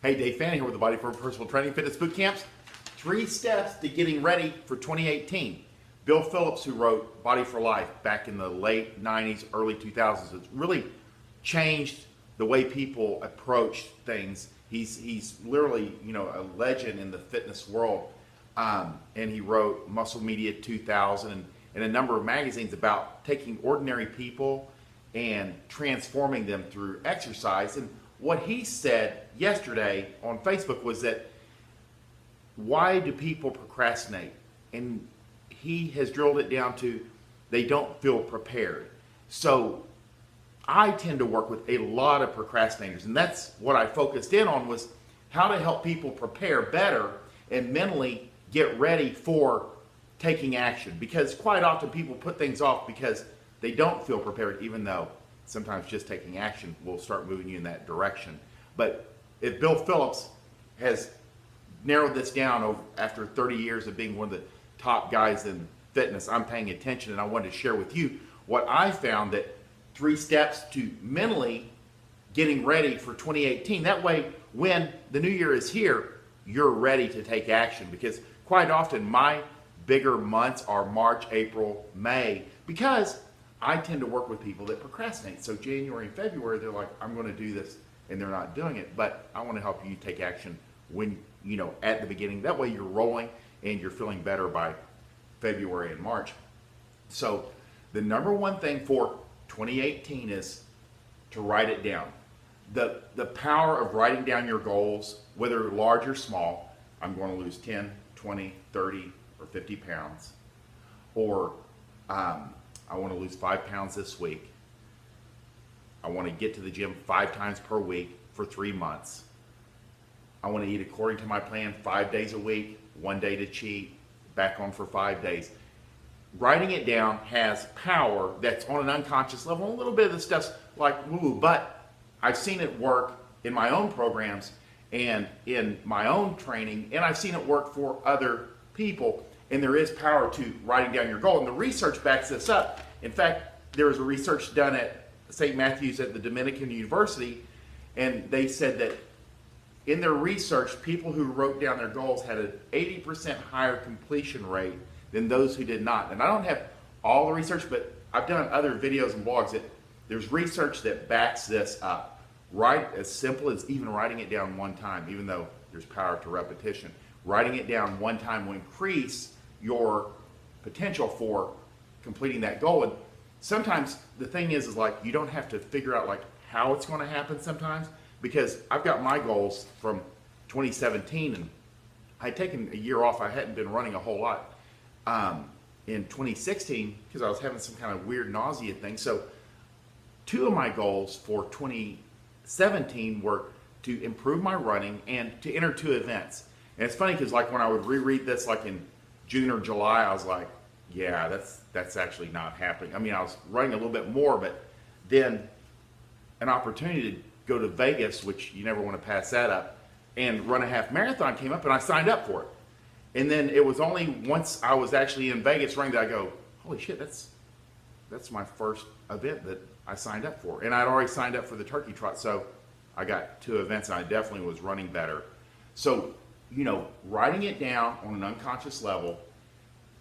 Hey, Dave Fanning here with the Body for Personal Training Fitness Bootcamps. 3 steps to getting ready for 2018. Bill Phillips, who wrote Body for Life back in the late 90s, early 2000s, it's really changed the way people approach things. He's literally, a legend in the fitness world. And he wrote Muscle Media 2000 and a number of magazines about taking ordinary people and transforming them through exercise. And what he said yesterday on Facebook was that, why do people procrastinate? And he has drilled it down to they don't feel prepared. So I tend to work with a lot of procrastinators, and that's what I focused in on, was how to help people prepare better and mentally get ready for taking action. Because quite often people put things off because they don't feel prepared, even though sometimes just taking action will start moving you in that direction. But if Bill Phillips has narrowed this down after 30 years of being one of the top guys in fitness, I'm paying attention, and I wanted to share with you what I found, that 3 steps to mentally getting ready for 2018. That way, when the new year is here, you're ready to take action. Because quite often my bigger months are March, April, May, because I tend to work with people that procrastinate. So January and February, they're like, I'm going to do this, and they're not doing it. But I want to help you take action when, at the beginning. That way you're rolling and you're feeling better by February and March. So the number one thing for 2018 is to write it down. The power of writing down your goals, whether large or small. I'm going to lose 10, 20, 30, or 50 pounds. Or I want to lose 5 pounds this week. I want to get to the gym 5 times per week for 3 months. I want to eat according to my plan 5 days a week, 1 day to cheat, back on for 5 days. Writing it down has power that's on an unconscious level. A little bit of the stuff's like woo, but I've seen it work in my own programs and in my own training, and I've seen it work for other people. And there is power to writing down your goal. And the research backs this up. In fact, there was a research done at St. Matthew's at the Dominican University, and they said that in their research, people who wrote down their goals had an 80% higher completion rate than those who did not. And I don't have all the research, but I've done other videos and blogs that there's research that backs this up. Right, as simple as even writing it down one time, even though there's power to repetition. Writing it down one time will increase your potential for completing that goal. And sometimes the thing is like, you don't have to figure out like how it's going to happen sometimes, because I've got my goals from 2017, and I'd taken a year off. I hadn't been running a whole lot in 2016 because I was having some kind of weird nausea thing. So 2 of my goals for 2017 were to improve my running and to enter 2 events. And it's funny because like when I would reread this like in June or July, I was like, yeah, that's actually not happening. I mean, I was running a little bit more, but then an opportunity to go to Vegas, which you never want to pass that up, and run a half marathon came up, and I signed up for it. And then it was only once I was actually in Vegas running that I go, holy shit, that's my first event that I signed up for. And I'd already signed up for the Turkey Trot, so I got 2 events, and I definitely was running better. So, writing it down on an unconscious level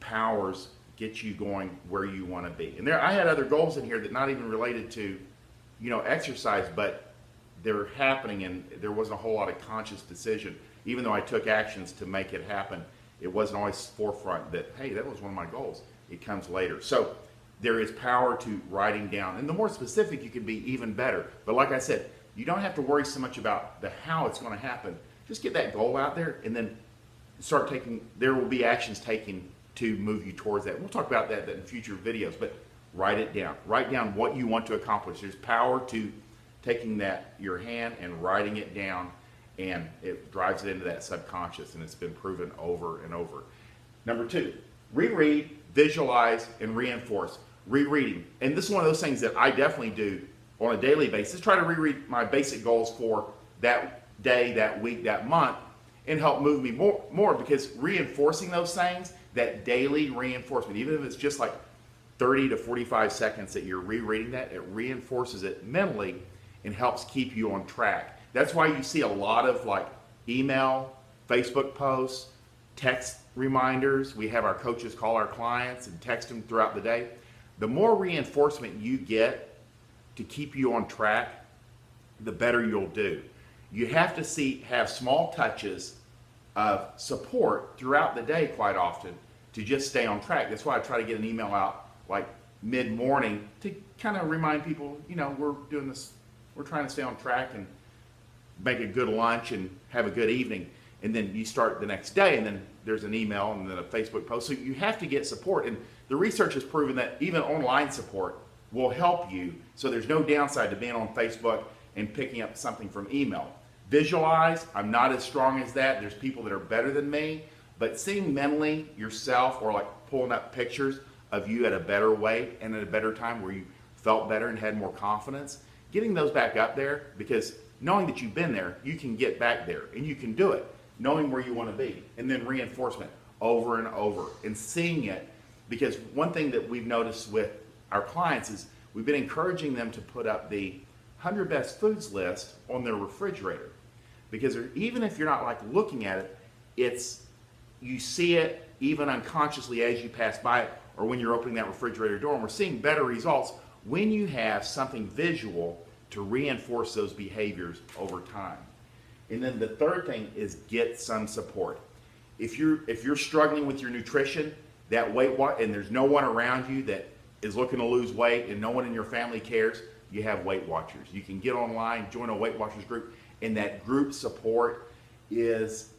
powers get you going where you want to be. And I had other goals in here that not even related to, exercise, but they're happening, and there wasn't a whole lot of conscious decision. Even though I took actions to make it happen, it wasn't always forefront that, hey, that was one of my goals. It comes later. So there is power to writing down. And the more specific you can be, even better. But like I said, you don't have to worry so much about the how it's going to happen. Just get that goal out there, and then there will be actions taken to move you towards that. We'll talk about that in future videos, but write it down. Write down what you want to accomplish. There's power to taking your hand and writing it down, and it drives it into that subconscious, and it's been proven over and over. Number 2, reread, visualize, and reinforce. Rereading. And this is one of those things that I definitely do on a daily basis. Try to reread my basic goals for that day, that week, that month, and help move me more, because reinforcing those things, that daily reinforcement, even if it's just like 30 to 45 seconds that you're rereading that, it reinforces it mentally and helps keep you on track. That's why you see a lot of like email, Facebook posts, text reminders. We have our coaches call our clients and text them throughout the day. The more reinforcement you get to keep you on track, the better you'll do. You have to have small touches of support throughout the day quite often to just stay on track. That's why I try to get an email out like mid-morning to kind of remind people, you know, we're doing this, we're trying to stay on track and make a good lunch and have a good evening. And then you start the next day and then there's an email and then a Facebook post. So you have to get support. And the research has proven that even online support will help you. So there's no downside to being on Facebook and picking up something from email. Visualize, I'm not as strong as that. There's people that are better than me, but seeing mentally yourself or like pulling up pictures of you at a better weight and at a better time where you felt better and had more confidence, getting those back up there, because knowing that you've been there, you can get back there and you can do it, knowing where you want to be, and then reinforcement over and over and seeing it. Because one thing that we've noticed with our clients is we've been encouraging them to put up the 100 best foods list on their refrigerator, because even if you're not like looking at it, you see it even unconsciously as you pass by it or when you're opening that refrigerator door. And we're seeing better results when you have something visual to reinforce those behaviors over time. And then the third thing is get some support. If you're struggling with your nutrition, that weight and there's no one around you that is looking to lose weight and no one in your family cares, you have Weight Watchers. You can get online, join a Weight Watchers group, and that group support is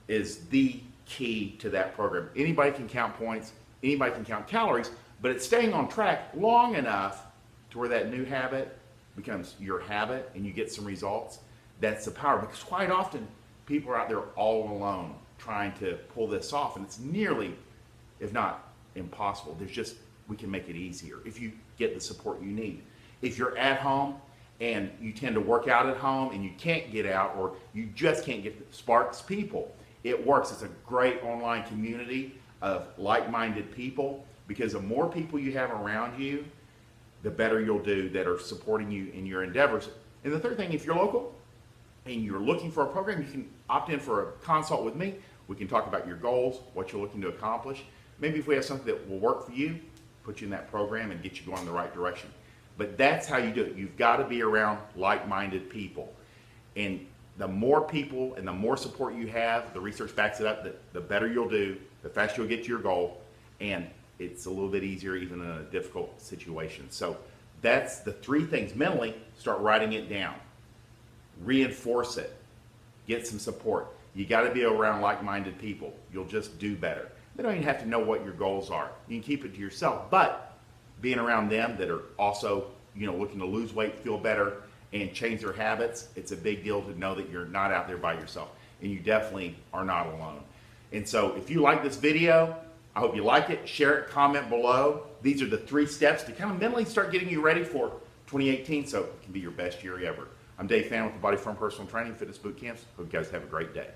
the key to that program. Anybody can count points, anybody can count calories, but it's staying on track long enough to where that new habit becomes your habit and you get some results. That's the power, because quite often people are out there all alone trying to pull this off, and it's nearly, if not impossible. We can make it easier if you get the support you need. If you're at home and you tend to work out at home and you can't get out, or you just can't get Sparks people, it works. It's a great online community of like-minded people, because the more people you have around you, the better you'll do that are supporting you in your endeavors. And the third thing, if you're local and you're looking for a program, you can opt in for a consult with me. We can talk about your goals, what you're looking to accomplish. Maybe if we have something that will work for you, put you in that program and get you going in the right direction. But that's how you do it. You've got to be around like-minded people. And the more people and the more support you have, the research backs it up, the better you'll do, the faster you'll get to your goal, and it's a little bit easier even in a difficult situation. So that's the three things. Mentally, start writing it down. Reinforce it. Get some support. You got to be around like-minded people. You'll just do better. They don't even have to know what your goals are. You can keep it to yourself, but being around them that are also, looking to lose weight, feel better, and change their habits, it's a big deal to know that you're not out there by yourself, and you definitely are not alone. And so if you like this video, I hope you like it. Share it, comment below. These are the 3 steps to kind of mentally start getting you ready for 2018 so it can be your best year ever. I'm Dave Fan with the Body Firm Personal Training Fitness Bootcamps. Hope you guys have a great day.